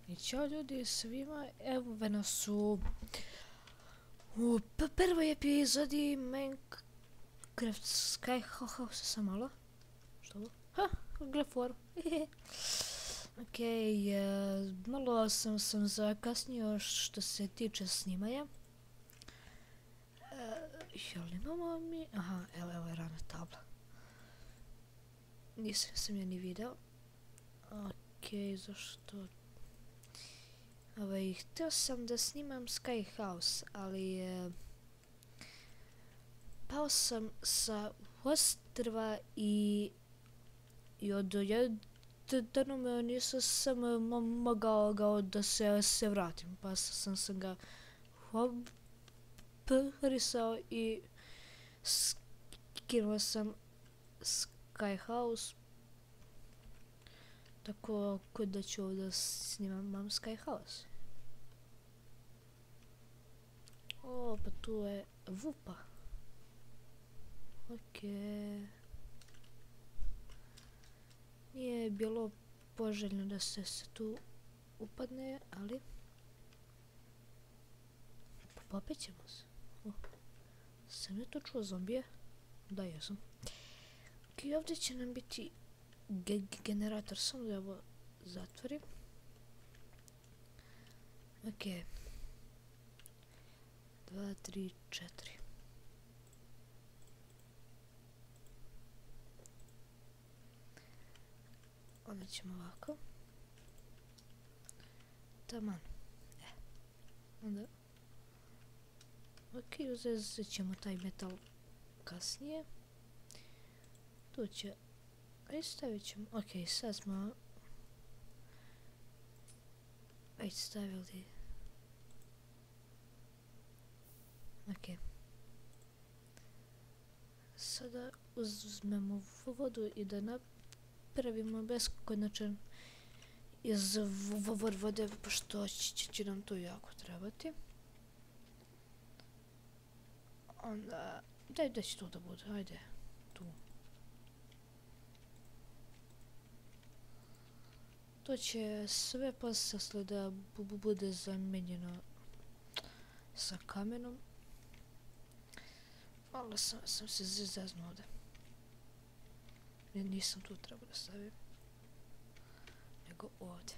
I ćao ljudi svima, evo nas u prvoj epizodi Minecraft Skyhouse sam malo. Što ovo? Ha, gle forum. Okej, malo sam zakasnio što se tiče snimanja. Jel imamo mi? Aha, evo je rana tabla. Nisam je ni video. Okej, zašto? Htio sam da snimam Skyhouse, ali pao sam sa ostrva i od jednom nisam sam mogao da se vratim, pa sam ga obrisao i skinuo sam Skyhouse, tako da ću ovdje snimam Skyhouse. O, pa tu je vupa. Okej. Nije bilo poželjno da se tu upadne, ali popet ćemo se. Sam je to čuo zombije? Da, jesam. Okej, ovdje će nam biti generator, samo da ovo zatvorim. Okej. 2, 3, 4. Onda ćemo ovako. Taman. Onda. Ok, uzet ćemo taj metal kasnije. Tu će. I stavit ćemo. Ok, sad smo već stavili. Ok. Sada uzmemo vodu i da napravimo beskonačan izvor vode, pošto će nam to jako trebati. Onda, da će to da bude, ajde, tu. To će sve posle da bude zamenjeno sa kamenom. Malo sam se zeznuo ovdje. Nisam tu trebao da stavim. Nego ovdje.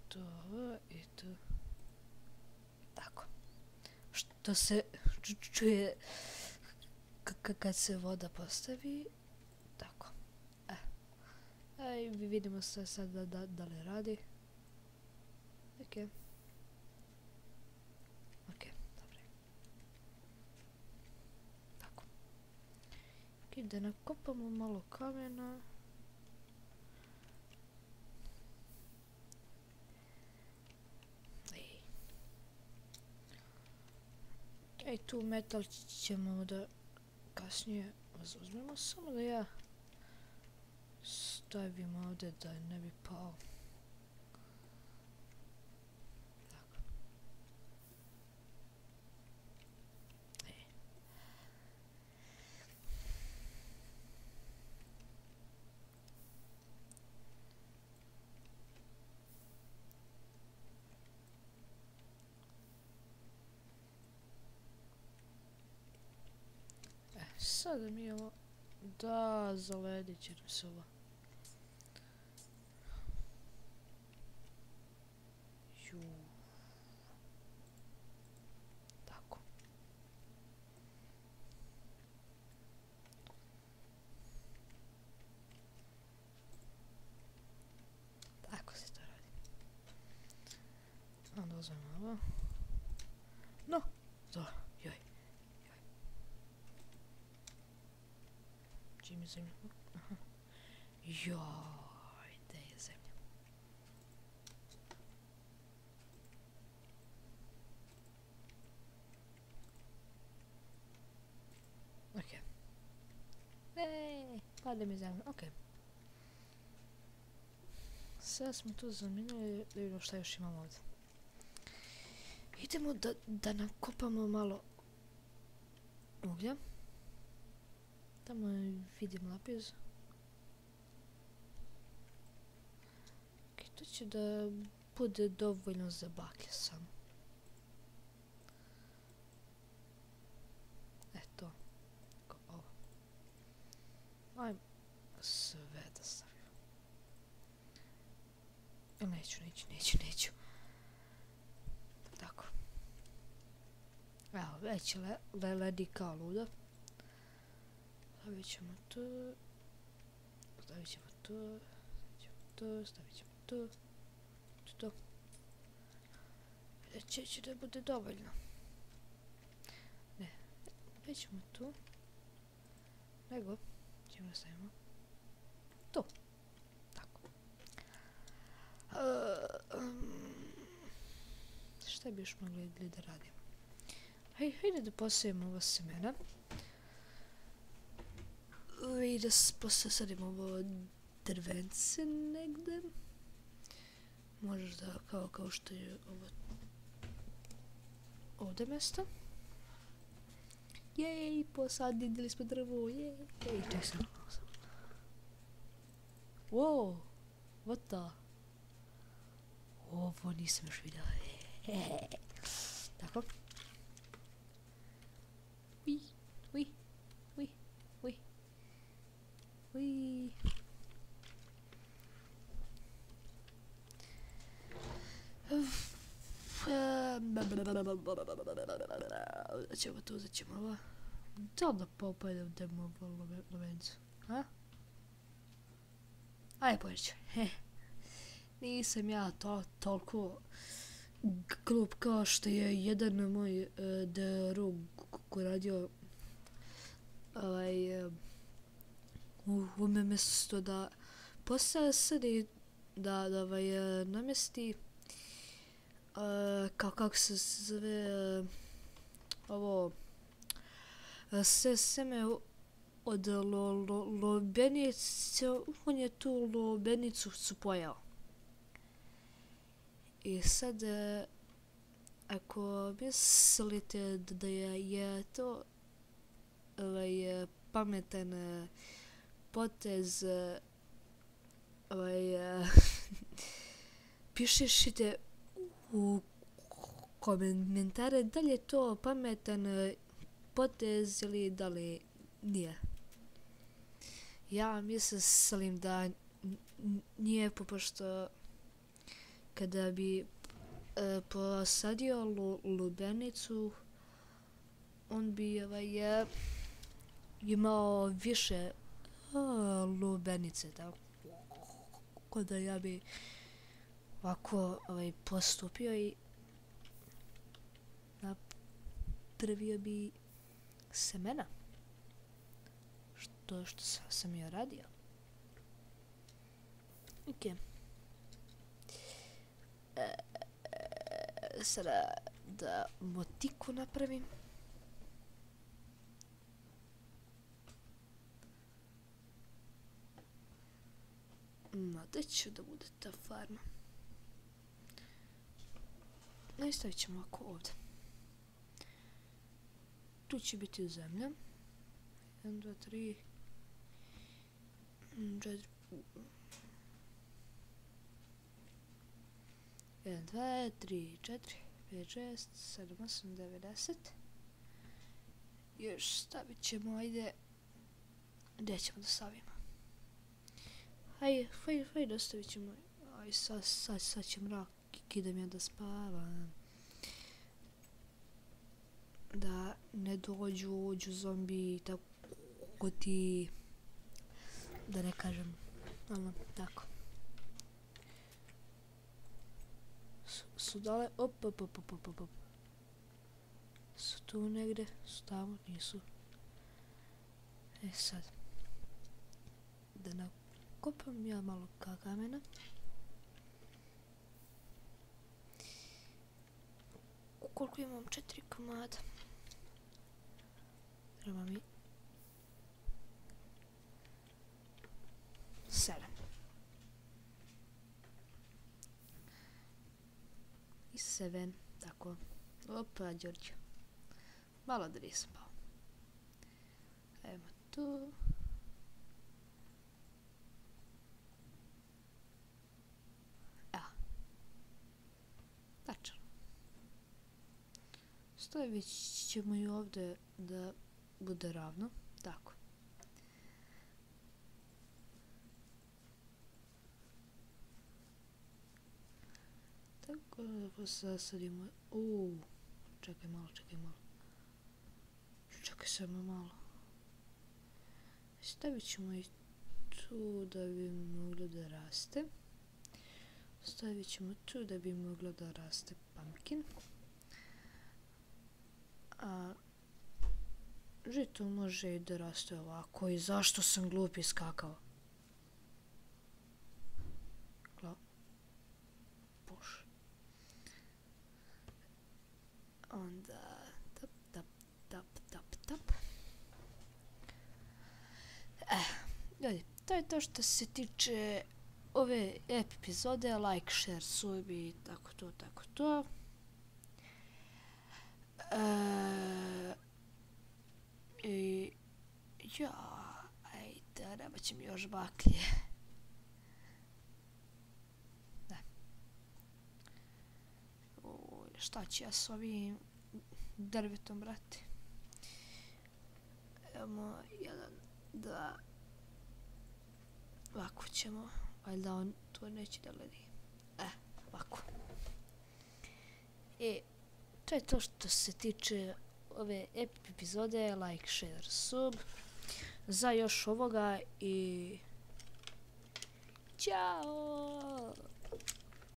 To i to. Tako. Što se čuje kad se voda postavi. Tako. Vidimo se sad da li radi. Ok, dobro. Tako. Ok, da nakopamo malo kamena. I tu metal ćemo da kasnije uzmemo, samo da ja stavim ovdje da ne bi pao. Tako. Sada mi je ovo. Da, zaledit će nam se ovo. Tako. Tako se to radi. Onda uzmemo ovo. No, to, joj. Čim je zemlja? Aha. Joj, gdje je zemlja? Ok. Pada mi zemlja, ok. Sad smo tu zamijenili, da vidimo šta još imamo ovdje. Idemo da nakopamo malo uglja. Tamo vidim lapis. Ok, to će da bude dovoljno za baklje samo. Eto. Ovo. Ajmo sve da stavim. Neću. Tako. Evo, već ledi kao luda. Stavit ćemo tu. Stavit ćemo tu. To. Će da bude dovoljno. Ne, nećemo tu. Nego, ćemo da stavimo tu. Tako. Šta bi još mogli da radimo? Hajde da posijemo ova semena. I da posadimo ovo drvence negde. Možda kao što je ovo ovdje mjesto. Jej, posadili smo drvo, jej. Ček sam. Wow, what the? Ovo nisam još vidio. Tako. Ui. Uzet ćemo ovo. Da li pojedemo lovencu? Ajde, pojeću. Nisam ja toliko glup kao što je jedan moj drug koji radio u ome mjesto da posadi da namjesti kako se zove ovo seme od lubenice, on je tu lubenicu su pojao. I sad ako mislite da je to pametan potez, pišite u komentare da li je to pametan potez ili da li nije. Ja mislim da nije, pošto kada bi posadio lubenicu, on bi imao više lubenice, tako da ja bi ovako postupio i napravio bi semena, što sam ja radio. Ok. Sada da motiku napravim. Gdje će da bude ta farma? Nastavit ćemo ovako ovdje. Tu će biti zemlja. 1, 2, 3, 4. 1, 2, 3, 4, 5, 6, 7, 8, 9, 10. Još stavit ćemo, ajde. Gdje ćemo da stavimo? Hajde, ostavit ćemo. Aj, sad će mrak, idem ja da spavam. Da ne dođu zombi, tako ti, da ne kažem, tako. Su dale, op. Su tu negdje, su tamo, nisu. Sad. Da nakopam ja malo kamena. Koliko imam? 4 komada. Treba mi 7. I 7, tako. Opa, Đorđe. Malo da nisam pao. Evo tu. Evo. Tačno. Stavit ćemo i ovdje da bude ravno. Tako. Tako da zasadimo. Čekaj malo. Čekaj samo malo. Stavit ćemo i tu da bi moglo da raste. Stavit ćemo tu da bi moglo da raste pumpkin. A žito može i da raste ovako. I zašto sam glup iskakao? Bože. Onda tap. Ljudi, to je to što se tiče ove epizode. Like, share, sub i tako to. I ja, ajde, nema će mi još baklje. Da. Šta ću ja s ovim drvetom, brate? Imamo 1, 2. Ovako ćemo. Valjda on to neće da gledi. Ovako. To je to što se tiče ove epizode. Like, share, sub. Za još ovoga i... Ćao!